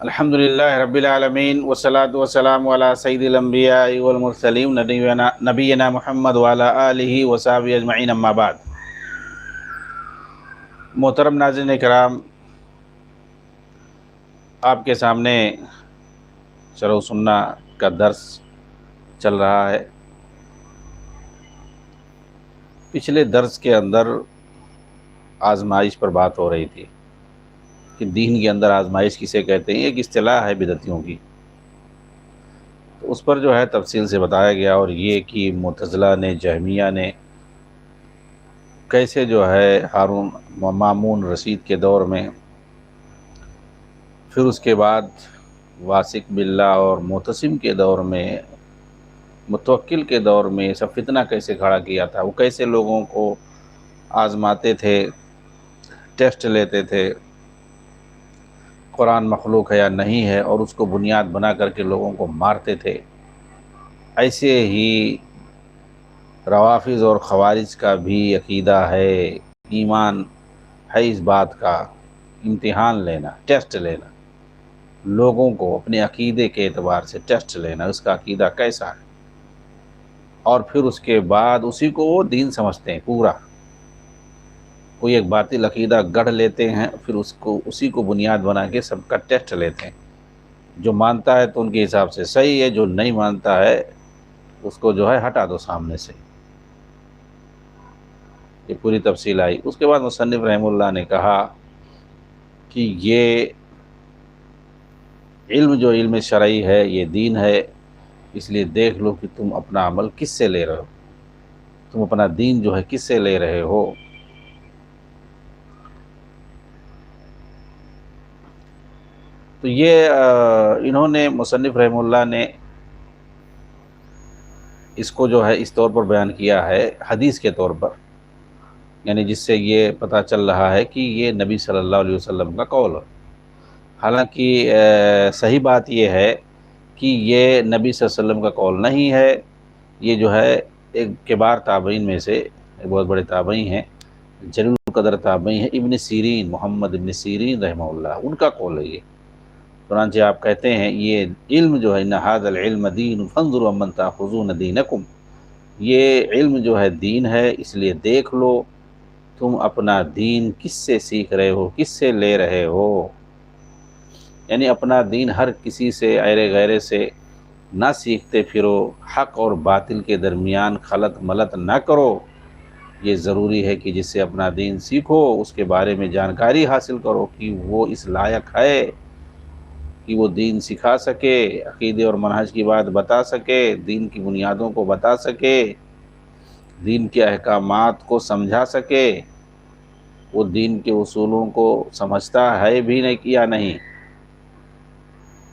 الحمد للہ رب العالمین والصلاة والسلام علی سید الانبیاء والمرسلین نبینا محمد وعلی آلہ وصحبہ اجمعین، اما بعد۔ محترم ناظرین کرام، آپ کے سامنے شرح سنہ کا درس چل رہا ہے۔ پچھلے درس کے اندر آزمائش پر بات ہو رہی تھی کہ دین کے اندر آزمائش کسے کہتے ہیں، ایک اصطلاح ہے بدعتیوں کی، تو اس پر جو ہے تفصیل سے بتایا گیا، اور یہ کہ معتزلہ نے، جہمیہ نے کیسے جو ہے ہارون مامون رشید کے دور میں، پھر اس کے بعد واثق باللہ اور معتصم کے دور میں، متوکل کے دور میں سب فتنہ کیسے کھڑا کیا تھا، وہ کیسے لوگوں کو آزماتے تھے، ٹیسٹ لیتے تھے قرآن مخلوق ہے یا نہیں ہے، اور اس کو بنیاد بنا کر کے لوگوں کو مارتے تھے۔ ایسے ہی روافض اور خوارج کا بھی عقیدہ ہے، ایمان ہے اس بات کا، امتحان لینا، ٹیسٹ لینا، لوگوں کو اپنے عقیدے کے اعتبار سے ٹیسٹ لینا، اس کا عقیدہ کیسا ہے، اور پھر اس کے بعد اسی کو وہ دین سمجھتے ہیں پورا۔ کوئی ایک باطل عقیدہ گڑھ لیتے ہیں، پھر اسی کو بنیاد بنا کے سب کا ٹیسٹ لیتے ہیں، جو مانتا ہے تو ان کے حساب سے صحیح ہے، جو نہیں مانتا ہے اس کو جو ہے ہٹا دو سامنے سے۔ یہ پوری تفصیل آئی۔ اس کے بعد مصنف رحمہ اللہ نے کہا کہ یہ علم جو علم شرعی ہے یہ دین ہے، اس لیے دیکھ لو کہ تم اپنا عمل کس سے لے رہے ہو، تم اپنا دین جو ہے کس سے لے رہے ہو۔ تو یہ انہوں نے، مصنف رحمہ اللہ نے اس کو جو ہے اس طور پر بیان کیا ہے حدیث کے طور پر، یعنی جس سے یہ پتہ چل رہا ہے کہ یہ نبی صلی اللہ علیہ وسلم کا قول ہے۔ حالانکہ صحیح بات یہ ہے کہ یہ نبی صلی اللہ علیہ وسلم کا قول نہیں ہے، یہ جو ہے ایک کبار تابعین میں سے ایک بہت بڑے تابعی ہیں، جلیل القدر تابعی ہیں، ابن سیرین، محمد ابن سیرین رحمہ اللہ، ان کا قول ہے یہ۔ چنانچہ آپ کہتے ہیں یہ علم جو ہے، ان ھذا العلم دین فانظروا امن تاخذون دینکم، یہ علم جو ہے دین ہے، اس لیے دیکھ لو تم اپنا دین کس سے سیکھ رہے ہو، کس سے لے رہے ہو۔ یعنی اپنا دین ہر کسی سے، ایرے غیرے سے نہ سیکھتے پھرو، حق اور باطل کے درمیان خلط ملط نہ کرو۔ یہ ضروری ہے کہ جس سے اپنا دین سیکھو اس کے بارے میں جانکاری حاصل کرو کہ وہ اس لائق ہے کہ وہ دین سکھا سکے، عقیدے اور منہج کی بات بتا سکے، دین کی بنیادوں کو بتا سکے، دین کے احکامات کو سمجھا سکے، وہ دین کے اصولوں کو سمجھتا ہے بھی نہیں کیا نہیں۔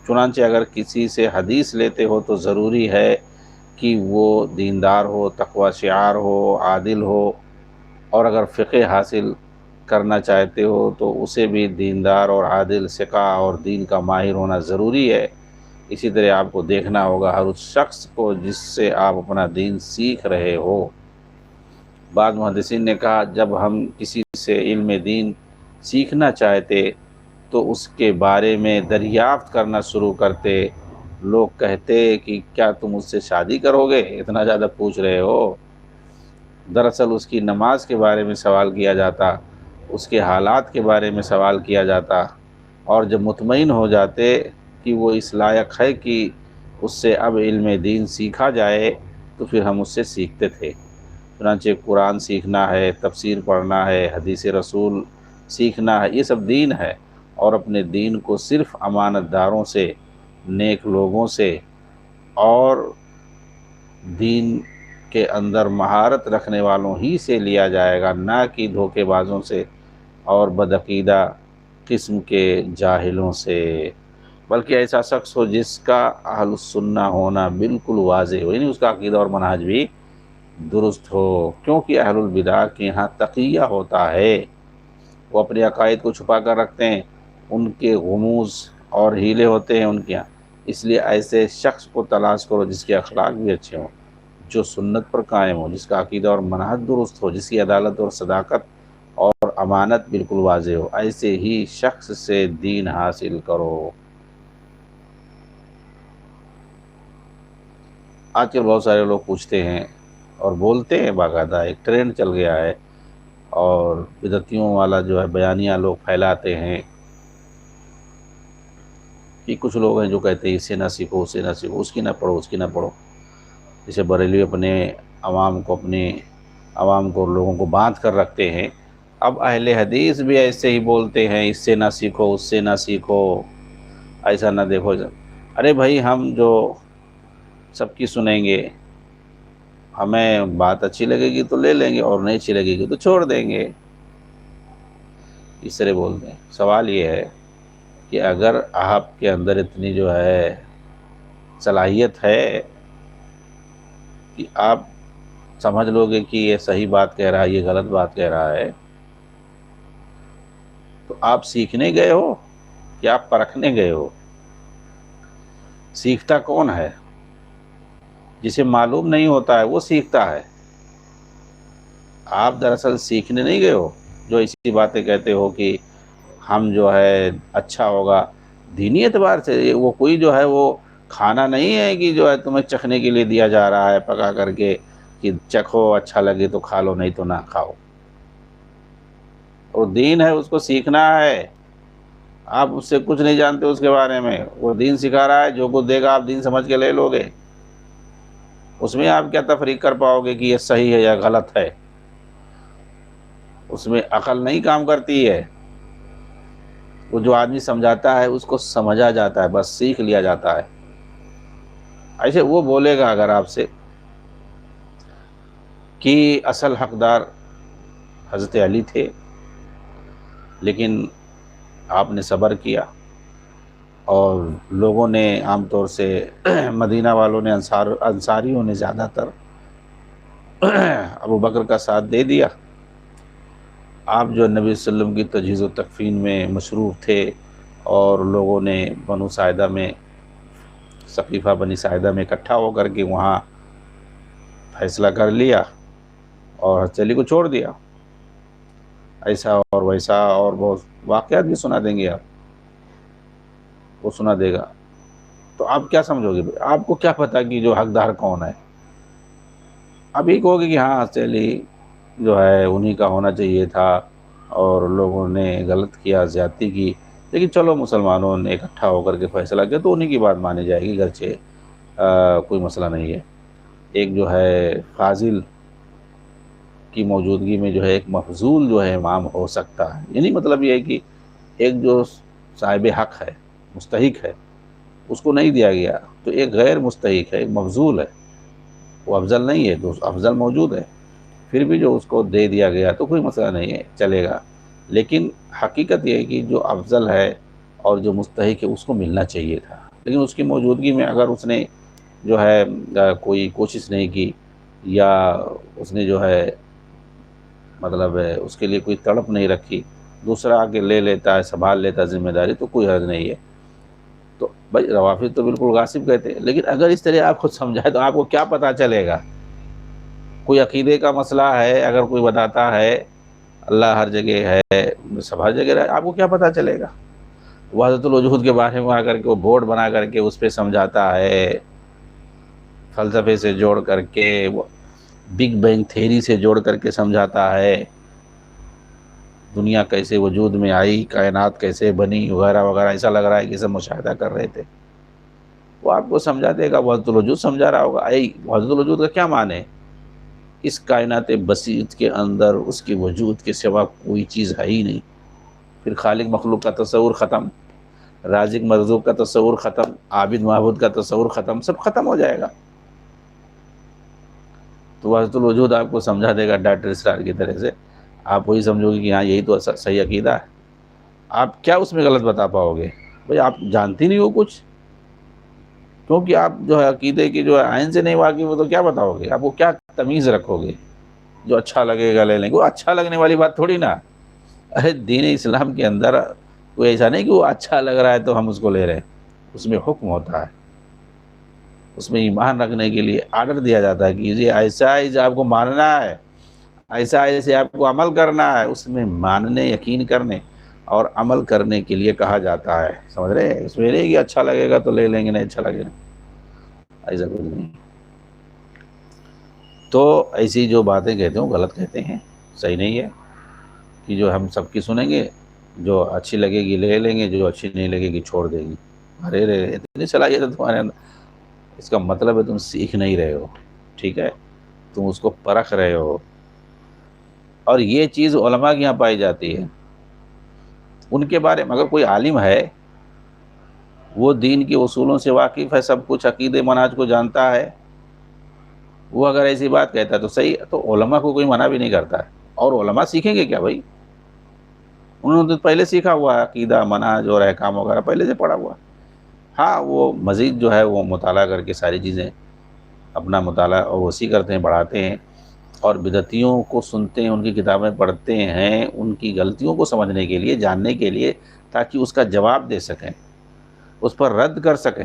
چنانچہ اگر کسی سے حدیث لیتے ہو تو ضروری ہے کہ وہ دیندار ہو، تقوی شعار ہو، عادل ہو، اور اگر فقہ حاصل کرنا چاہتے ہو تو اسے بھی دیندار اور عادل، ثقہ اور دین کا ماہر ہونا ضروری ہے۔ اسی طرح آپ کو دیکھنا ہوگا ہر اس شخص کو جس سے آپ اپنا دین سیکھ رہے ہو۔ بعض محدثین نے کہا جب ہم کسی سے علم دین سیکھنا چاہتے تو اس کے بارے میں دریافت کرنا شروع کرتے، لوگ کہتے کہ کیا تم اس سے شادی کرو گے، اتنا زیادہ پوچھ رہے ہو۔ دراصل اس کی نماز کے بارے میں سوال کیا جاتا، اس کے حالات کے بارے میں سوال کیا جاتا، اور جب مطمئن ہو جاتے کہ وہ اس لائق ہے کہ اس سے اب علم دین سیکھا جائے تو پھر ہم اس سے سیکھتے تھے۔ چنانچہ قرآن سیکھنا ہے، تفسیر پڑھنا ہے، حدیث رسول سیکھنا ہے، یہ سب دین ہے، اور اپنے دین کو صرف امانت داروں سے، نیک لوگوں سے، اور دین کے اندر مہارت رکھنے والوں ہی سے لیا جائے گا، نہ کہ دھوکے بازوں سے اور بدعقیدہ قسم کے جاہلوں سے، بلکہ ایسا شخص ہو جس کا اہل السنہ ہونا بالکل واضح ہو، یعنی اس کا عقیدہ اور منہج بھی درست ہو، کیونکہ اہل البدع کے یہاں تقیہ ہوتا ہے، وہ اپنے عقائد کو چھپا کر رکھتے ہیں، ان کے غموض اور ہیلے ہوتے ہیں ان کے یہاں۔ اس لیے ایسے شخص کو تلاش کرو جس کے اخلاق بھی اچھے ہوں، جو سنت پر قائم ہو، جس کا عقیدہ اور منہج درست ہو، جس کی عدالت اور صداقت اور امانت بالکل واضح ہو، ایسے ہی شخص سے دین حاصل کرو۔ آج کل بہت سارے لوگ پوچھتے ہیں اور بولتے ہیں، باقاعدہ ایک ٹرینڈ چل گیا ہے، اور بدعتیوں والا جو ہے بیانیہ لوگ پھیلاتے ہیں کہ کچھ لوگ ہیں جو کہتے ہیں اس سے نہ سیکھو، اس سے نہ سیکھو، اس کی نہ پڑھو، اس کی نہ پڑھو. جسے بریلوی اپنے عوام کو لوگوں کو باندھ کر رکھتے ہیں. اب اہل حدیث بھی ایسے ہی بولتے ہیں، اس سے نہ سیکھو، اس سے نہ سیکھو، ایسا نہ دیکھو. ارے بھائی، ہم جو سب کی سنیں گے، ہمیں بات اچھی لگے گی تو لے لیں گے، اور نہیں اچھی لگے گی تو چھوڑ دیں گے. اس طرح بولتے ہیں. سوال یہ ہے کہ اگر آپ کے اندر اتنی جو ہے صلاحیت ہے کہ آپ سمجھ لو گے کہ یہ صحیح بات کہہ رہا ہے، یہ غلط بات کہہ رہا ہے، تو آپ سیکھنے گئے ہو کہ آپ پرکھنے گئے ہو؟ سیکھتا کون ہے؟ جسے معلوم نہیں ہوتا ہے وہ سیکھتا ہے. آپ دراصل سیکھنے نہیں گئے ہو، جو ایسی باتیں کہتے ہو کہ ہم جو ہے اچھا ہوگا دینی اعتبار سے. وہ کوئی جو ہے وہ کھانا نہیں ہے کہ جو ہے تمہیں چکھنے کے لیے دیا جا رہا ہے پکا کر کے کہ چکھو، اچھا لگے تو کھا لو، نہیں تو نہ کھاؤ. اور دین ہے، اس کو سیکھنا ہے. آپ اس سے کچھ نہیں جانتے اس کے بارے میں، وہ دین سکھا رہا ہے، جو کچھ دے گا آپ دین سمجھ کے لے لو گے. اس میں آپ کیا تفریق کر پاؤ گے کہ یہ صحیح ہے یا غلط ہے؟ اس میں عقل نہیں کام کرتی ہے. وہ جو آدمی سمجھاتا ہے اس کو سمجھا جاتا ہے، بس سیکھ لیا جاتا ہے. ایسے وہ بولے گا اگر آپ سے کہ اصل حقدار حضرت علی تھے، لیکن آپ نے صبر کیا، اور لوگوں نے عام طور سے مدینہ والوں نے انصاریوں نے زیادہ تر ابو بکر کا ساتھ دے دیا. آپ جو نبی صلی اللہ علیہ وسلم کی تجہیز و تکفین میں مصروف تھے، اور لوگوں نے بنو ساعدہ میں، ثقیفہ بنی ساعدہ میں اکٹھا ہو کر کے وہاں فیصلہ کر لیا اور حضرت علی کو چھوڑ دیا. ایسا اور ویسا اور بہت واقعات بھی سنا دیں گے آپ، وہ سنا دے گا. تو آپ کیا سمجھو گے؟ آپ کو کیا پتہ کہ جو حقدار کون ہے؟ اب یہ کہو گے کہ ہاں حضرت علی جو ہے انہی کا ہونا چاہیے تھا، اور لوگوں نے غلط کیا، زیادتی کی، لیکن چلو مسلمانوں نے اکٹھا ہو کر کے فیصلہ کیا تو انہی کی بات مانی جائے گی، گرچہ کوئی مسئلہ نہیں ہے. ایک جو ہے فاضل کی موجودگی میں جو ہے ایک مفضول جو ہے امام ہو سکتا ہے. یعنی مطلب یہ ہے کہ ایک جو صاحب حق ہے، مستحق ہے، اس کو نہیں دیا گیا، تو ایک غیر مستحق ہے، ایک مفضول ہے، وہ افضل نہیں ہے، تو افضل موجود ہے، پھر بھی جو اس کو دے دیا گیا تو کوئی مسئلہ نہیں ہے، چلے گا. لیکن حقیقت یہ ہے کہ جو افضل ہے اور جو مستحق ہے اس کو ملنا چاہیے تھا. لیکن اس کی موجودگی میں اگر اس نے جو ہے کوئی کوشش نہیں کی، یا اس نے جو ہے مطلب اس کے لیے کوئی تڑپ نہیں رکھی، دوسرا آ کے لے لیتا ہے، سنبھال لیتا ہے ذمہ داری، تو کوئی حرج نہیں ہے. تو بھائی روافض تو بالکل غاصب کہتے ہیں، لیکن اگر اس طرح آپ خود سمجھائے تو آپ کو کیا پتہ چلے گا؟ کوئی عقیدے کا مسئلہ ہے، اگر کوئی بتاتا ہے اللہ ہر جگہ ہے، سب ہر جگہ رہے، آپ کو کیا پتہ چلے گا؟ وحدت الوجود کے بارے میں آ کر کے وہ بورڈ بنا کر کے اس پہ سمجھاتا ہے، فلسفے سے جوڑ کر کے، بگ بینگ تھیری سے جوڑ کر کے سمجھاتا ہے، دنیا کیسے وجود میں آئی، کائنات کیسے بنی، وغیرہ وغیرہ. ایسا لگ رہا ہے کہ سب مشاہدہ کر رہے تھے. وہ آپ کو سمجھا دے گا، وحدت الوجود سمجھا رہا ہوگا. وحدت الوجود کا کیا معنی ہے؟ اس کائنات بسیط کے اندر اس کے وجود کے سوا کوئی چیز ہے ہی نہیں. پھر خالق مخلوق کا تصور ختم، رازق مرزوق کا تصور ختم، عابد معبود کا تصور ختم، سب ختم ہو جائے گا. تو وحدت الوجود آپ کو سمجھا دے گا ڈاکٹر اسرار کی طرح سے. آپ وہی سمجھو گے کہ ہاں یہی تو صحیح عقیدہ ہے. آپ کیا اس میں غلط بتا پاؤ گے؟ بھئی آپ جانتی نہیں ہو کچھ، کیونکہ آپ جو ہے عقیدے کی جو ہے آئین سے نہیں واقف ہو، تو کیا بتاؤ گے؟ آپ کو کیا تمیز رکھو گے؟ جو اچھا لگے گا لے لیں گے، وہ اچھا لگنے والی بات تھوڑی نا. ارے دین اسلام کے اندر کوئی ایسا نہیں کہ وہ اچھا لگ رہا ہے تو ہم اس کو لے رہے ہیں. اس میں حکم ہوتا ہے، اس میں ایمان رکھنے کے لیے آرڈر دیا جاتا ہے کہ یہ ایسا ہے آپ کو ماننا ہے، ایسا ایسے آپ کو عمل کرنا ہے. اس میں ماننے، یقین کرنے اور عمل کرنے کے لیے کہا جاتا ہے. سمجھ رہے ہیں؟ اس میں نہیں کہ اچھا لگے گا تو لے لیں گے، نہیں اچھا لگے گا، ایسا کچھ نہیں. تو ایسی جو باتیں کہتے ہیں وہ غلط کہتے ہیں، صحیح نہیں ہے کہ جو ہم سب کی سنیں گے، جو اچھی لگے گی لے لیں گے، جو اچھی نہیں لگے گی چھوڑ دیں گی۔ ارے رے اتنی صلاحیت ہے تمہارے اندر، اس کا مطلب ہے تم سیکھ نہیں رہے ہو، ٹھیک ہے، تم اس کو پرکھ رہے ہو۔ اور یہ چیز علماء کے یہاں پائی جاتی ہے، ان کے بارے میں اگر کوئی عالم ہے، وہ دین کے اصولوں سے واقف ہے، سب کچھ عقیدے منہج کو جانتا ہے، وہ اگر ایسی بات کہتا ہے تو صحیح، تو علماء کو کوئی منع بھی نہیں کرتا ہے۔ اور علماء سیکھیں گے کیا بھائی؟ انہوں نے تو پہلے سیکھا ہوا ہے، عقیدہ منہج اور احکام وغیرہ پہلے سے پڑھا ہوا ہے۔ ہاں وہ مزید جو ہے وہ مطالعہ کر کے ساری چیزیں اپنا مطالعہ اور وسیع کرتے ہیں، بڑھاتے ہیں، اور بدعتیوں کو سنتے ہیں، ان کی کتابیں پڑھتے ہیں، ان کی غلطیوں کو سمجھنے کے لیے، جاننے کے لیے، تاکہ اس کا جواب دے سکیں، اس پر رد کر سکیں۔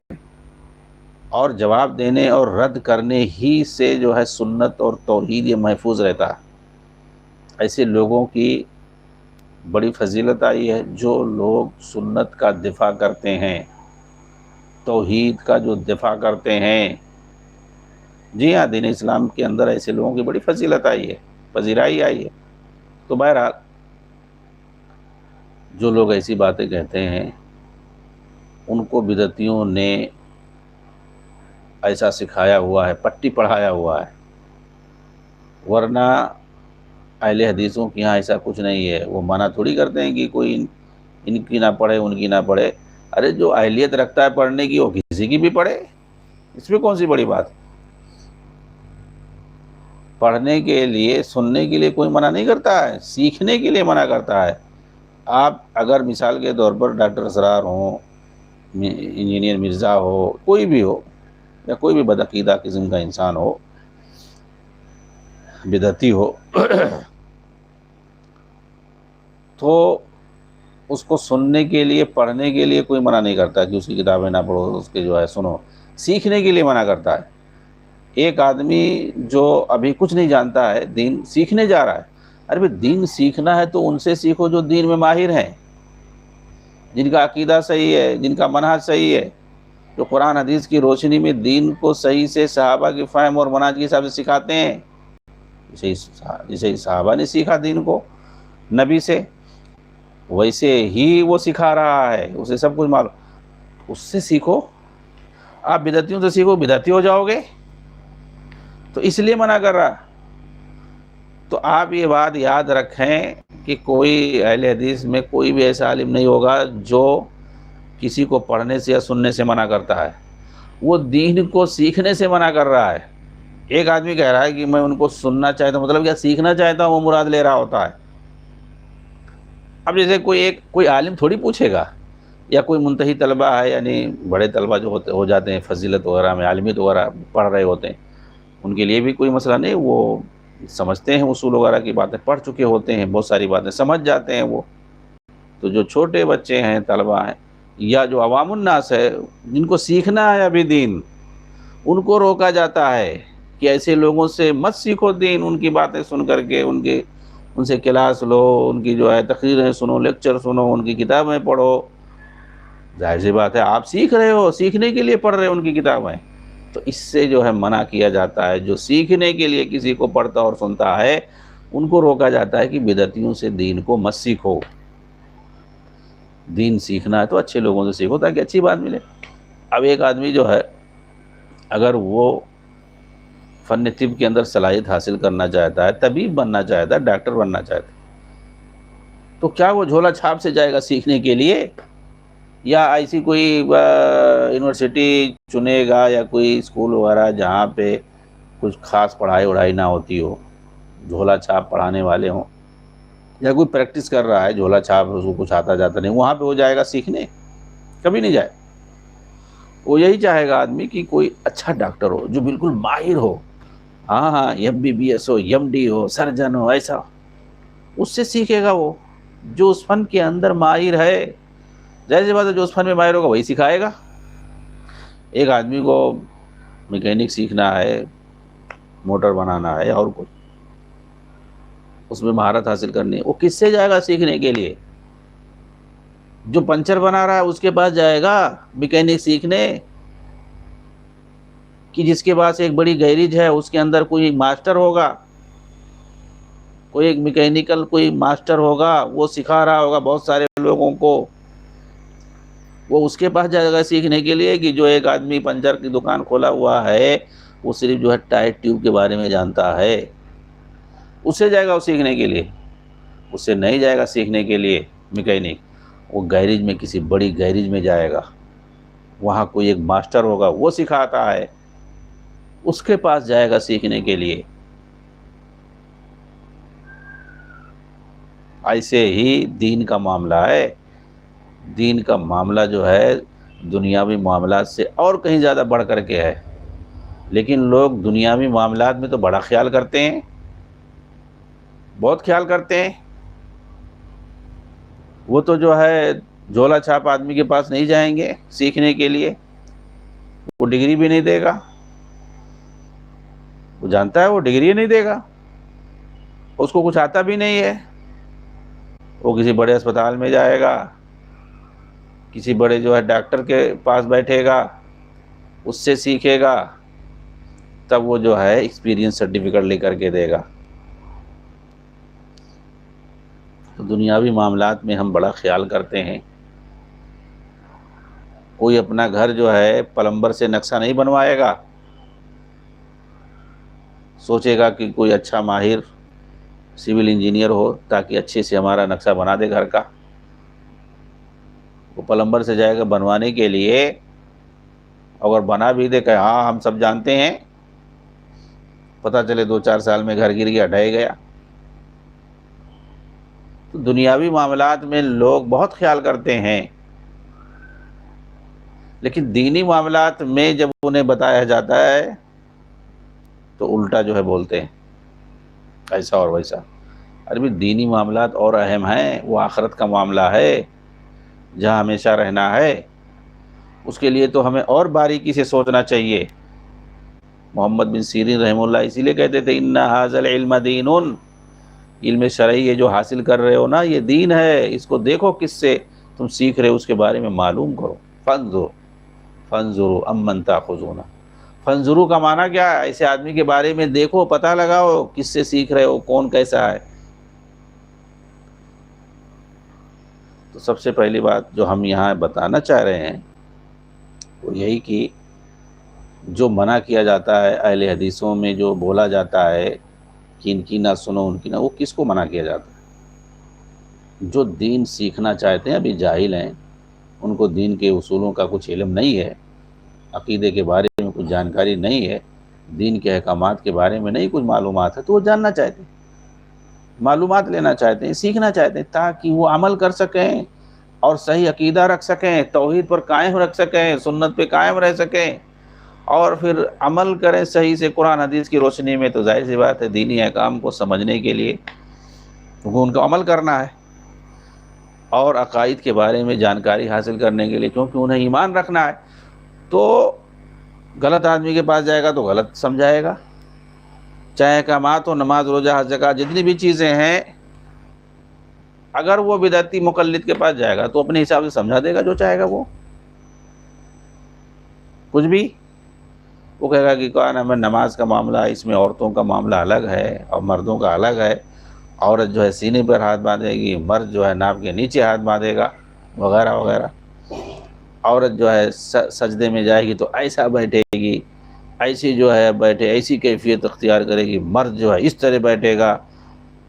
اور جواب دینے اور رد کرنے ہی سے جو ہے سنت اور توحید یہ محفوظ رہتا ہے۔ ایسے لوگوں کی بڑی فضیلت آئی ہے جو لوگ سنت کا دفاع کرتے ہیں، توحید کا جو دفاع کرتے ہیں۔ جی ہاں، دین اسلام کے اندر ایسے لوگوں کی بڑی فضیلت آئی ہے، پذیرائی آئی ہے۔ تو بہرحال جو لوگ ایسی باتیں کہتے ہیں ان کو بدعتیوں نے ایسا سکھایا ہوا ہے، پٹی پڑھایا ہوا ہے، ورنہ اہل حدیثوں کے یہاں ایسا کچھ نہیں ہے۔ وہ منع تھوڑی کرتے ہیں کہ کوئی ان کی نہ پڑھے، ان کی نہ پڑھے۔ ارے جو اہلیت رکھتا ہے پڑھنے کی وہ کسی کی بھی پڑھے، اس میں کون سی بڑی بات؟ پڑھنے کے لیے، سننے کے لیے کوئی منع نہیں کرتا ہے، سیکھنے کے لیے منع کرتا ہے۔ آپ اگر مثال کے طور پر ڈاکٹر اسرار ہوں، انجینئر مرزا ہو، کوئی بھی ہو، یا کوئی بھی بدعقیدہ قسم کا انسان ہو، بدعتی ہو، تو اس کو سننے کے لیے، پڑھنے کے لیے کوئی منع نہیں کرتا کہ اس کی کتابیں نہ پڑھو، اس کے جو ہے سنو۔ سیکھنے کے لیے منع کرتا ہے۔ ایک آدمی جو ابھی کچھ نہیں جانتا ہے، دین سیکھنے جا رہا ہے، ارے بھئی دین سیکھنا ہے تو ان سے سیکھو جو دین میں ماہر ہیں، جن کا عقیدہ صحیح ہے، جن کا منہج صحیح ہے، جو قرآن حدیث کی روشنی میں دین کو صحیح سے صحابہ کی فہم اور منہج کے حساب سے سکھاتے ہیں۔ جسے صحابہ نے سیکھا دین کو نبی سے، ویسے ہی وہ سکھا رہا ہے، اسے سب کچھ معلوم، اس سے سیکھو۔ آپ بدعتیوں سے سیکھو، بدعتی ہو جاؤ گے، تو اس لیے منع کر رہا۔ تو آپ یہ بات یاد رکھیں کہ کوئی اہل حدیث میں کوئی بھی ایسا عالم نہیں ہوگا جو کسی کو پڑھنے سے یا سننے سے منع کرتا ہے، وہ دین کو سیکھنے سے منع کر رہا ہے۔ ایک آدمی کہہ رہا ہے کہ میں ان کو سننا چاہتا ہوں، مطلب کیا سیکھنا چاہتا ہوں، وہ مراد لے رہا ہوتا ہے۔ اب جیسے کوئی عالم تھوڑی پوچھے گا، یا کوئی منتہی طلبہ ہے، یعنی بڑے طلبہ جو ہو جاتے ہیں فضیلت وغیرہ میں، عالمیت وغیرہ پڑھ رہے ہوتے ہیں، ان کے لیے بھی کوئی مسئلہ نہیں، وہ سمجھتے ہیں اصول وغیرہ کی باتیں، پڑھ چکے ہوتے ہیں، بہت ساری باتیں سمجھ جاتے ہیں وہ۔ تو جو چھوٹے بچے ہیں، طلبہ ہیں، یا جو عوام الناس ہے، جن کو سیکھنا ہے ابھی دین، ان کو روکا جاتا ہے کہ ایسے لوگوں سے مت سیکھو دین، ان کی باتیں سن کر کے ان سے کلاس لو، ان کی جو ہے تقریریں سنو، لیکچر سنو، ان کی کتابیں پڑھو۔ ظاہر سی بات ہے آپ سیکھ رہے ہو، سیکھنے کے لیے پڑھ رہے ہو ان کی کتابیں، تو اس سے جو ہے منع کیا جاتا ہے۔ جو سیکھنے کے لیے کسی کو پڑھتا اور سنتا ہے، ان کو روکا جاتا ہے کہ بدعتیوں سے دین کو مت سیکھو۔ دین سیکھنا ہے تو اچھے لوگوں سے سیکھو تاکہ اچھی بات ملے۔ اب ایک آدمی جو ہے اگر وہ فن طب کے اندر صلاحیت حاصل کرنا چاہتا ہے، طبیب بننا چاہتا ہے، ڈاکٹر بننا چاہتا ہے، تو کیا وہ جھولا چھاپ سے جائے گا سیکھنے کے لیے، یا ایسی کوئی یونیورسٹی چنے گا، یا کوئی اسکول وغیرہ جہاں پہ کچھ خاص پڑھائی وڑھائی نہ ہوتی ہو، جھولا چھاپ پڑھانے والے ہوں، یا کوئی پریکٹس کر رہا ہے جھولا چھاپ، اس کو کچھ آتا جاتا نہیں، وہاں پہ وہ جائے گا سیکھنے؟ کبھی نہیں جائے۔ وہ یہی چاہے گا آدمی کہ کوئی اچھا ڈاکٹر ہو جو بالکل ماہر ہو، ہاں MBBS ہو، MD ہو، سرجن ہو، ایسا اس سے سیکھے گا وہ، جو اس فن کے اندر ماہر ہے۔ ظاہر سی بات ہے جو اس فن میں ماہر ہوگا وہی سکھائے گا۔ ایک آدمی کو میکینک سیکھنا ہے، موٹر بنانا ہے، اور کچھ اس میں مہارت حاصل کرنی ہے، وہ کس سے جائے گا سیکھنے کے لیے؟ جو پنچر بنا رہا ہے اس کے پاس جائے گا میکینک سیکھنے؟ کہ جس کے پاس ایک بڑی گیریج ہے اس کے اندر کوئی ماسٹر ہوگا، کوئی ایک میکینیکل کوئی ماسٹر ہوگا، وہ سکھا رہا ہوگا بہت سارے لوگوں کو، وہ اس کے پاس جائے گا سیکھنے کے لیے، کہ جو ایک آدمی پنچر کی دکان کھولا ہوا ہے وہ صرف جو ہے ٹائر ٹیوب کے بارے میں جانتا ہے، اس سے جائے گا وہ سیکھنے کے لیے؟ اس سے نہیں جائے گا سیکھنے کے لیے میکینک، وہ گیریج میں کسی بڑی گیریج میں جائے گا، وہاں کوئی ایک ماسٹر ہوگا وہ سکھاتا ہے، اس کے پاس جائے گا سیکھنے کے لیے۔ ایسے ہی دین کا معاملہ ہے، دین کا معاملہ جو ہے دنیاوی معاملات سے اور کہیں زیادہ بڑھ کر کے ہے، لیکن لوگ دنیاوی معاملات میں تو بڑا خیال کرتے ہیں، بہت خیال کرتے ہیں۔ وہ تو جو ہے جھولا چھاپ آدمی کے پاس نہیں جائیں گے سیکھنے کے لیے، وہ ڈگری بھی نہیں دے گا، وہ جانتا ہے وہ ڈگری نہیں دے گا، اس کو کچھ آتا بھی نہیں ہے، وہ کسی بڑے اسپتال میں جائے گا، کسی بڑے جو ہے ڈاکٹر کے پاس بیٹھے گا، اس سے سیکھے گا، تب وہ جو ہے ایکسپیرینس سرٹیفکیٹ لے کر کے دے گا۔ تو دنیاوی معاملات میں ہم بڑا خیال کرتے ہیں۔ کوئی اپنا گھر جو ہے پلمبر سے نقشہ نہیں بنوائے گا، سوچے گا کہ کوئی اچھا ماہر سول انجینئر ہو تاکہ اچھے سے ہمارا نقشہ بنا دے گھر کا۔ وہ پلمبر سے جائے گا بنوانے کے لیے، اگر بنا بھی دے کہ ہاں ہم سب جانتے ہیں، پتہ چلے 2-4 سال میں گھر گر گیا، ڈھہ گیا۔ تو دنیاوی معاملات میں لوگ بہت خیال کرتے ہیں، لیکن دینی معاملات میں جب انہیں بتایا جاتا ہے تو الٹا جو ہے بولتے ہیں ایسا اور ویسا۔ عربی دینی معاملات اور اہم ہیں، وہ آخرت کا معاملہ ہے جہاں ہمیشہ رہنا ہے، اس کے لیے تو ہمیں اور باریکی سے سوچنا چاہیے۔ محمد بن سیرین رحمہ اللہ اسی لیے کہتے تھے ان ھذا العلم دین، علم شرعی یہ جو حاصل کر رہے ہو نا یہ دین ہے، اس کو دیکھو کس سے تم سیکھ رہے ہو، اس کے بارے میں معلوم کرو۔ فانظروا امن تاخذون، فانظروا کا معنی کیا ہے؟ ایسے آدمی کے بارے میں دیکھو، پتہ لگاؤ کس سے سیکھ رہے ہو، کون کیسا ہے۔ تو سب سے پہلی بات جو ہم یہاں بتانا چاہ رہے ہیں وہ یہی کہ جو منع کیا جاتا ہے اہل حدیثوں میں، جو بولا جاتا ہے کہ ان کی نہ سنو ان کی نہ، وہ کس کو منع کیا جاتا ہے؟ جو دین سیکھنا چاہتے ہیں، ابھی جاہل ہیں، ان کو دین کے اصولوں کا کچھ علم نہیں ہے، عقیدے کے بارے میں کچھ جانکاری نہیں ہے، دین کے احکامات کے بارے میں نہیں کچھ معلومات ہے، تو وہ جاننا چاہتے ہیں، معلومات لینا چاہتے ہیں، سیکھنا چاہتے ہیں تاکہ وہ عمل کر سکیں اور صحیح عقیدہ رکھ سکیں، توحید پر قائم رکھ سکیں، سنت پہ قائم رہ سکیں، اور پھر عمل کریں صحیح سے قرآن حدیث کی روشنی میں۔ تو ظاہر سی بات ہے دینی احکام کو سمجھنے کے لیے ان کو عمل کرنا ہے، اور عقائد کے بارے میں جانکاری حاصل کرنے کے لیے، کیونکہ انہیں ایمان رکھنا ہے۔ تو غلط آدمی کے پاس جائے گا تو غلط سمجھائے گا، چاہے احکامات ہو، نماز روزہ حج زکوٰۃ جتنی بھی چیزیں ہیں، اگر وہ بدعتی مقلد کے پاس جائے گا تو اپنے حساب سے سمجھا دے گا جو چاہے گا، وہ کچھ بھی وہ کہے گا کہ کون ہے نماز کا معاملہ، اس میں عورتوں کا معاملہ الگ ہے اور مردوں کا الگ ہے، عورت جو ہے سینے پر ہاتھ باندھے گی، مرد جو ہے ناف کے نیچے ہاتھ باندھے گا، وغیرہ وغیرہ۔ عورت جو ہے سجدے میں جائے گی تو ایسا بیٹھے گی، ایسی جو ہے بیٹھے، ایسی کیفیت اختیار کرے گی، مرد جو ہے اس طرح بیٹھے گا،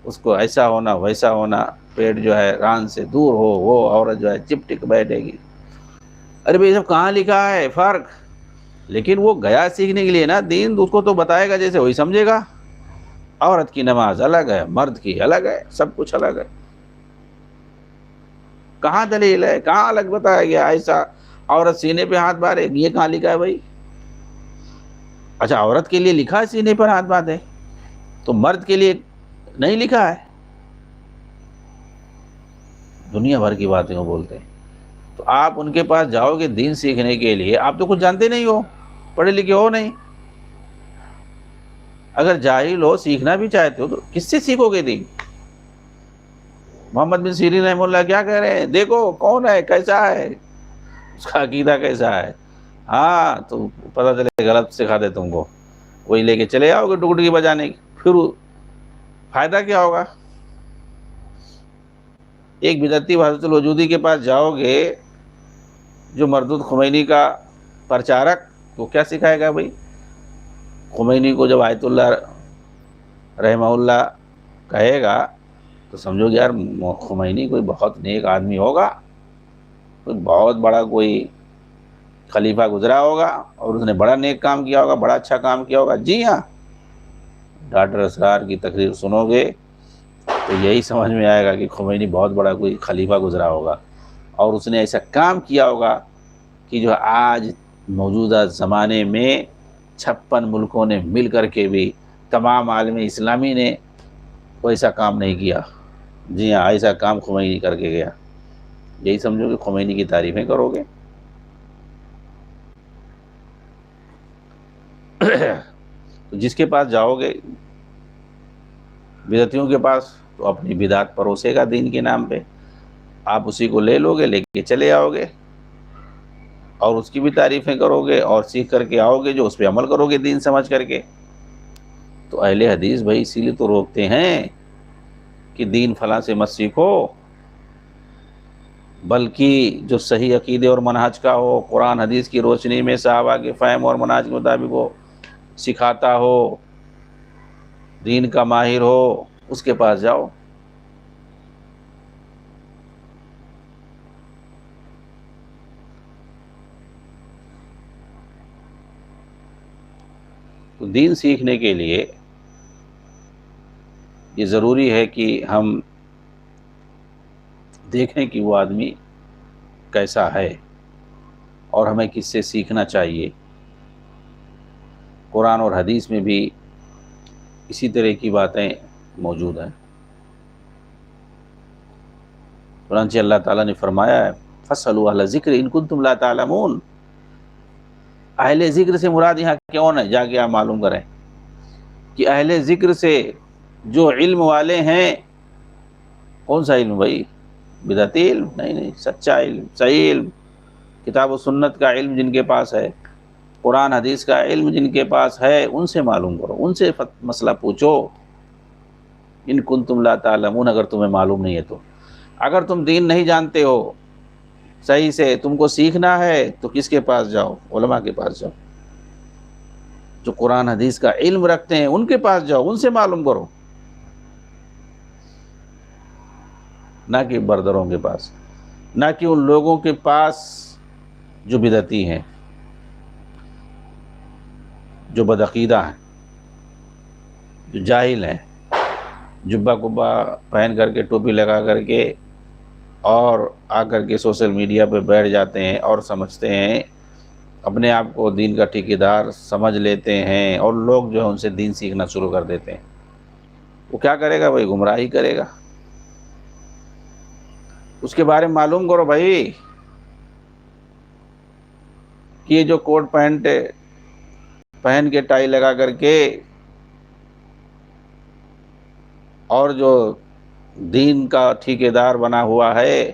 اس کو ایسا ہونا ویسا ہونا، پیٹ جو ہے ران سے دور ہو، وہ عورت جو ہے چپٹک بیٹھے گی۔ ارے بھائی سب کہاں لکھا ہے فرق؟ لیکن وہ گیا سیکھنے کے لیے نا، دین اس کو تو بتائے گا جیسے وہی سمجھے گا۔ عورت کی نماز الگ ہے، مرد کی الگ ہے، سب کچھ الگ ہے۔ کہاں دلیل ہے؟ کہاں الگ بتایا گیا ایسا عورت سینے پہ ہاتھ باندھے؟ یہ کہاں لکھا ہے بھائی؟ اچھا عورت کے لیے لکھا ہے سینے پر ہاتھ باندھے، تو مرد کے لیے نہیں لکھا ہے؟ دنیا بھر کی باتیں وہ بولتے ہیں۔ تو آپ ان کے پاس جاؤ گے دین سیکھنے کے لیے، آپ تو کچھ جانتے نہیں ہو، پڑھے لکھے ہو نہیں۔ اگر جاہل ہو، سیکھنا بھی چاہتے ہو، تو کس سے سیکھو گے دین؟ محمد بن سیرین رحمہ اللہ کیا کہہ رہے ہیں؟ دیکھو کون ہے، کیسا ہے، اس کا عقیدہ کیسا ہے، ہاں تو پتہ چلے غلط سکھا دے تم کو، وہی لے کے چلے آؤ گے ڈگڈگی بجانے کی، پھر فائدہ کیا ہوگا؟ ایک بدعتی وحدت الوجودی کے پاس جاؤ گے جو مردود خمینی کا پرچارک، وہ کیا سکھائے گا بھائی؟ خمینی کو جب آیت اللہ رحمہ اللہ کہے گا تو سمجھو گے یار خمینی کوئی بہت نیک آدمی ہوگا، کوئی بہت بڑا کوئی خلیفہ گزرا ہوگا اور اس نے بڑا نیک کام کیا ہوگا، بڑا اچھا کام کیا ہوگا۔ جی ہاں، ڈاکٹر اسرار کی تقریر سنو گے تو یہی سمجھ میں آئے گا کہ خمینی بہت بڑا کوئی خلیفہ گزرا ہوگا اور اس نے ایسا کام کیا ہوگا کہ جو آج موجودہ زمانے میں 56 ملکوں نے مل کر کے بھی تمام عالم اسلامی نے کوئی ایسا کام نہیں کیا۔ جی ہاں، ایسا کام خمینی کر کے گیا۔ یہی سمجھو کہ خمینی کی تعریفیں کرو گے۔ تو جس کے پاس جاؤ گے بدعتیوں کے پاس تو اپنی بدعت پروسے گا دین کے نام پہ، آپ اسی کو لے لو گے، لے کے چلے آؤ گے اور اس کی بھی تعریفیں کرو گے اور سیکھ کر کے آؤ گے جو اس پہ عمل کرو گے دین سمجھ کر کے۔ تو اہل حدیث بھائی اسی لیے تو روکتے ہیں کہ دین فلاں سے مت سیکھو، بلکہ جو صحیح عقیدے اور منہج کا ہو، قرآن حدیث کی روشنی میں صحابہ کے فہم اور منہج کے مطابق ہو، سکھاتا ہو، دین کا ماہر ہو، اس کے پاس جاؤ۔ تو دین سیکھنے کے لیے یہ ضروری ہے کہ ہم دیکھیں کہ وہ آدمی کیسا ہے اور ہمیں کس سے سیکھنا چاہیے۔ قرآن اور حدیث میں بھی اسی طرح کی باتیں موجود ہیں۔ چنانچہ اللہ تعالیٰ نے فرمایا ہے فَاسْأَلُوا أَهْلَ الذِّكْرِ إِن كُنتُمْ لَا تَعْلَمُونَ۔ اہل ذکر سے مراد یہاں کون ہے؟ جا کے آپ معلوم کریں کہ اہل ذکر سے جو علم والے ہیں، کون سا علم بھائی؟ بدعتی علم؟ نہیں، سچا علم، صحیح علم، کتاب و سنت کا علم جن کے پاس ہے، قرآن حدیث کا علم جن کے پاس ہے، ان سے معلوم کرو، ان سے مسئلہ پوچھو۔ ان کنتم لا تعلمون، اگر تمہیں معلوم نہیں ہے تو، اگر تم دین نہیں جانتے ہو صحیح سے، تم کو سیکھنا ہے تو کس کے پاس جاؤ؟ علماء کے پاس جاؤ، جو قرآن حدیث کا علم رکھتے ہیں ان کے پاس جاؤ، ان سے معلوم کرو، نہ کہ بردروں کے پاس، نہ کہ ان لوگوں کے پاس جو بدعتی ہیں، جو بدعقیدہ ہیں، جو جاہل ہیں، جبہ کبہ پہن کر کے، ٹوپی لگا کر کے اور آ کر کے سوشل میڈیا پہ بیٹھ جاتے ہیں اور سمجھتے ہیں، اپنے آپ کو دین کا ٹھیکیدار سمجھ لیتے ہیں اور لوگ جو ہے ان سے دین سیکھنا شروع کر دیتے ہیں۔ وہ کیا کرے گا بھائی؟ گمراہی کرے گا۔ اس کے بارے میں معلوم کرو بھائی کہ یہ جو کوٹ پینٹ پہن کے ٹائی لگا کر کے اور جو دین کا ٹھیکیدار بنا ہوا ہے،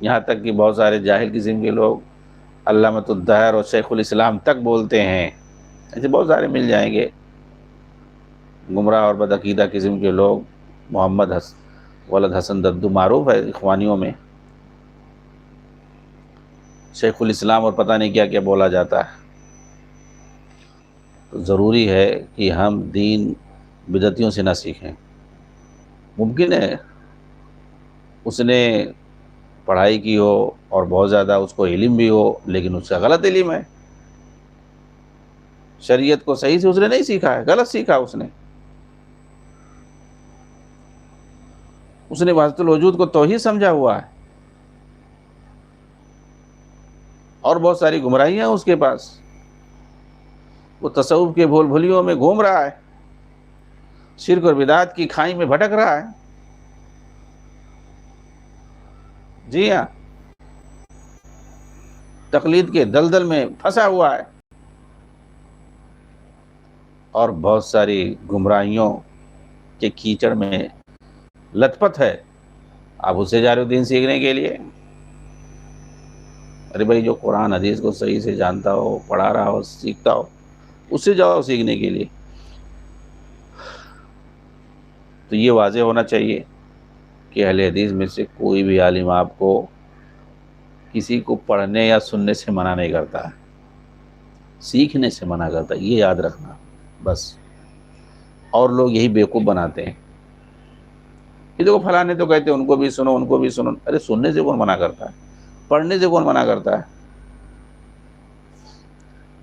یہاں تک کہ بہت سارے جاہل قسم کے لوگ علامۃ الدہر اور شیخ الاسلام تک بولتے ہیں، ایسے بہت سارے مل جائیں گے گمراہ اور بدعقیدہ قسم کے لوگ۔ محمد ولد حسن ددو معروف ہے اخوانیوں میں، شیخ الاسلام اور پتہ نہیں کیا کیا بولا جاتا ہے۔ تو ضروری ہے کہ ہم دین بدعتیوں سے نہ سیکھیں۔ ممکن ہے اس نے پڑھائی کی ہو اور بہت زیادہ اس کو علم بھی ہو، لیکن اس کا غلط علم ہے، شریعت کو صحیح سے اس نے نہیں سیکھا ہے، غلط سیکھا اس نے وحدت الوجود کو توحید سمجھا ہوا ہے اور بہت ساری گمراہیاں اس کے پاس، وہ تصوف کے بھول بھولیوں میں گھوم رہا ہے، شرک اور بدعات کی کھائی میں بھٹک رہا ہے۔ جی ہاں، تقلید کے دلدل میں پھنسا ہوا ہے اور بہت ساری گمراہیوں کے کیچڑ میں لت پت ہے۔ آپ اس سے جا رہے ہو دین سیکھنے کے لیے، ارے بھائی جو قرآن حدیث کو صحیح سے جانتا ہو، پڑھا رہا ہو، سیکھتا ہو، اس سے جاؤ سیکھنے کے لیے۔ تو یہ واضح ہونا چاہیے کہ اہل حدیث میں سے کوئی بھی عالم آپ کو کسی کو پڑھنے یا سننے سے منع نہیں کرتا ہے، سیکھنے سے منع کرتا ہے، یہ یاد رکھنا بس۔ اور لوگ یہی بیوقوف بناتے ہیں کہ دیکھو فلاں نے تو کہتے ہیں ان کو بھی سنو، ان کو بھی سنو۔ ارے سننے سے کون منع کرتا ہے؟ پڑھنے سے کون منع کرتا ہے؟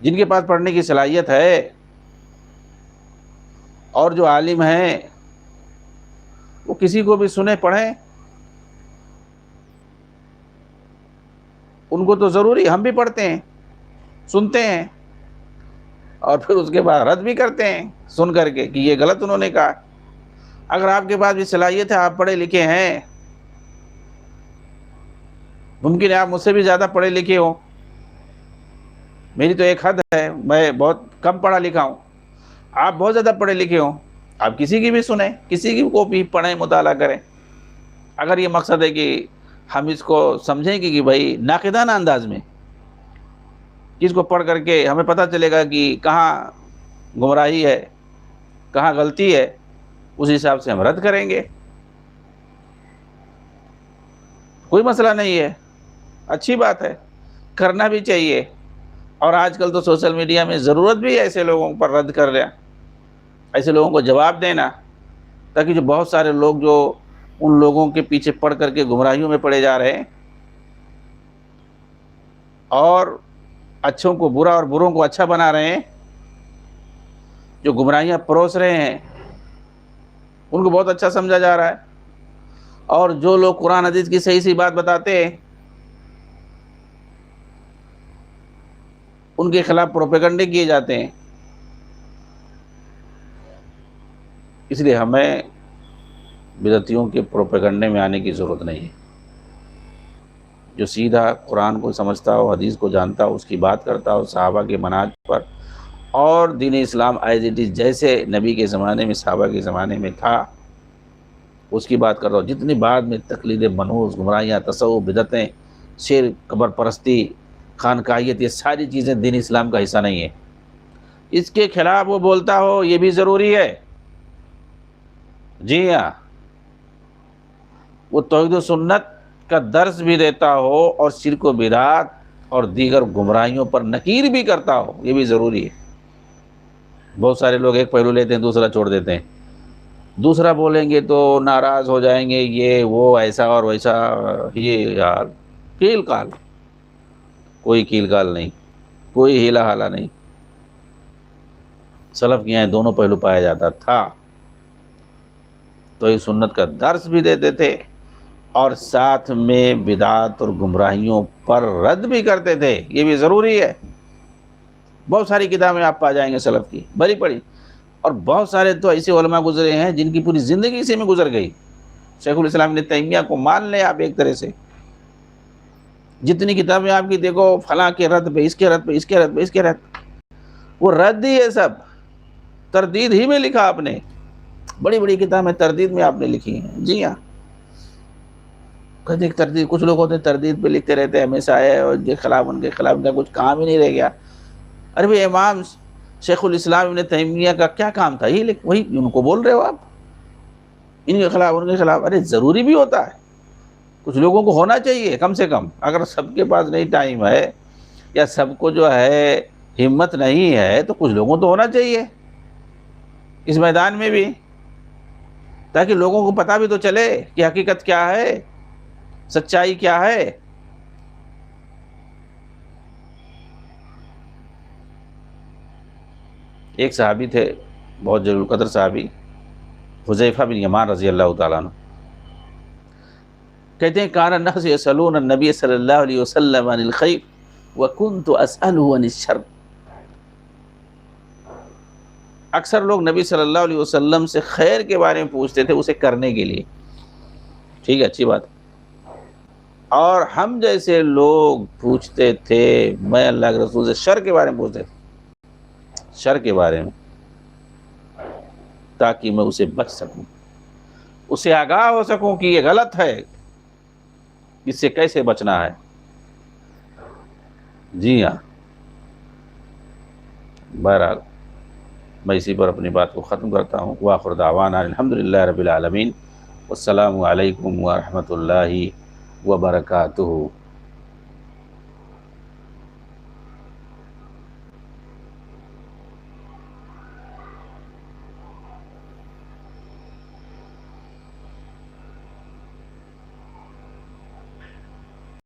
جن کے پاس پڑھنے کی صلاحیت ہے اور جو عالم ہیں وہ کسی کو بھی سنیں، پڑھیں، ان کو تو ضروری، ہم بھی پڑھتے ہیں، سنتے ہیں، اور پھر اس کے بعد رد بھی کرتے ہیں سن کر کے کہ یہ غلط انہوں نے کہا۔ اگر آپ کے پاس بھی صلاحیت ہے، آپ پڑھے لکھے ہیں، ممکن ہے آپ مجھ سے بھی زیادہ پڑھے لکھے ہوں، میری تو ایک حد ہے، میں بہت کم پڑھا لکھا ہوں، آپ بہت زیادہ پڑھے لکھے ہوں، آپ کسی کی بھی سنیں، کسی کی کو بھی پڑھیں، مطالعہ کریں۔ اگر یہ مقصد ہے کہ ہم اس کو سمجھیں کہ بھائی ناقدانہ انداز میں کس کو پڑھ کر کے ہمیں پتہ چلے گا کہ کہاں گمراہی ہے، کہاں غلطی ہے، اس حساب سے ہم رد کریں گے، کوئی مسئلہ نہیں ہے، اچھی بات ہے، کرنا بھی چاہیے۔ اور آج کل تو سوشل میڈیا میں ضرورت بھی ہے ایسے لوگوں پر رد کر لیں، ایسے لوگوں کو جواب دینا، تاکہ جو بہت سارے لوگ جو ان لوگوں کے پیچھے پڑھ کر کے گمراہیوں میں پڑے جا رہے ہیں اور اچھوں کو برا اور بروں کو اچھا بنا رہے ہیں، جو گمراہیاں پروس رہے ہیں ان کو بہت اچھا سمجھا جا رہا ہے، اور جو لوگ قرآن حدیث کی صحیح سی بات بتاتے ہیں ان کے خلاف پروپیگنڈے کیے جاتے ہیں۔ اس لیے ہمیں بدعتیوں کے پروپیگنڈے میں آنے کی ضرورت نہیں ہے۔ جو سیدھا قرآن کو سمجھتا ہو، حدیث کو جانتا ہو، اس کی بات کرتا ہو صحابہ کے منہج پر، اور دین اسلام ایز اٹ از جیسے نبی کے زمانے میں، صحابہ کے زمانے میں تھا، اس کی بات کر رہا ہو۔ جتنی بعد میں تقلید منحوس، گمراہیاں، تصوف، بدعتیں، شرک، قبر پرستی، خانقاہیت، یہ ساری چیزیں دین اسلام کا حصہ نہیں ہے۔ اس کے خلاف وہ بولتا ہو، یہ بھی ضروری ہے۔ جی ہاں، وہ توحید و سنت کا درس بھی دیتا ہو اور شرک و بدعت اور دیگر گمراہیوں پر نکیر بھی کرتا ہو، یہ بھی ضروری ہے۔ بہت سارے لوگ ایک پہلو لیتے ہیں، دوسرا چھوڑ دیتے ہیں، دوسرا بولیں گے تو ناراض ہو جائیں گے، یہ وہ ایسا اور ویسا، یہ یار کیل کال، کوئی کیل کال نہیں، کوئی ہیلا حالا نہیں۔ سلف کے یہاں دونوں پہلو پایا جاتا تھا، تو یہ سنت کا درس بھی دیتے تھے اور ساتھ میں بدعات اور گمراہیوں پر رد بھی کرتے تھے، یہ بھی ضروری ہے۔ بہت ساری کتابیں آپ پا جائیں گے سلف کی، بڑی پڑی، اور بہت سارے تو ایسے علماء گزرے ہیں جن کی پوری زندگی اسی میں گزر گئی۔ شیخ الاسلام ابن تیمیہ کو مان لیں آپ ایک طرح سے، جتنی کتابیں آپ کی دیکھو فلاں کے رد پہ، اس کے رد پہ، اس کے رد پہ، اس کے رد پہ، وہ رد ہی ہے سب، تردید ہی میں لکھا آپ نے، بڑی بڑی کتابیں تردید میں آپ نے لکھی ہیں۔ جی ہاں، کہتے تردید، کچھ لوگ ہوتے ہیں تردید پہ لکھتے رہتے ہیں ہمیشہ، ہے اور ان کے خلاف ان کا کچھ کام ہی نہیں رہ گیا۔ ارے بھائی امام شیخ الاسلام ابن تیمیہ کا کیا کام تھا؟ یہ وہی ان کو بول رہے ہو آپ، ان کے خلاف، ان کے خلاف۔ ارے ضروری بھی ہوتا ہے، کچھ لوگوں کو ہونا چاہیے کم سے کم، اگر سب کے پاس نہیں ٹائم ہے یا سب کو جو ہے ہمت نہیں ہے تو کچھ لوگوں تو ہونا چاہیے اس میدان میں بھی، تاکہ لوگوں کو پتہ بھی تو چلے کہ حقیقت کیا ہے، سچائی کیا ہے۔ ایک صحابی تھے بہت جلیل القدر صحابی، حذیفہ بن یمان رضی اللہ تعالیٰ عنہ، کہتے ہیں کان الناس یسألون النبی صلی اللہ علیہ وسلم عن الخیر وکنت اسألہ عن الشر۔ اکثر لوگ نبی صلی اللہ علیہ وسلم سے خیر کے بارے میں پوچھتے تھے، اسے کرنے کے لیے، ٹھیک ہے، اچھی بات، اور ہم جیسے لوگ پوچھتے تھے، میں اللہ کے رسول سے شر کے بارے میں پوچھتے تھے، شر کے بارے میں، تاکہ میں اسے بچ سکوں، اسے آگاہ ہو سکوں کہ یہ غلط ہے، اس سے کیسے بچنا ہے۔ جی ہاں، بہرحال میں اسی پر اپنی بات کو ختم کرتا ہوں۔ وآخر دعوانا الحمدللہ رب العالمین، والسلام علیکم ورحمۃ اللہ وبرکاتہ۔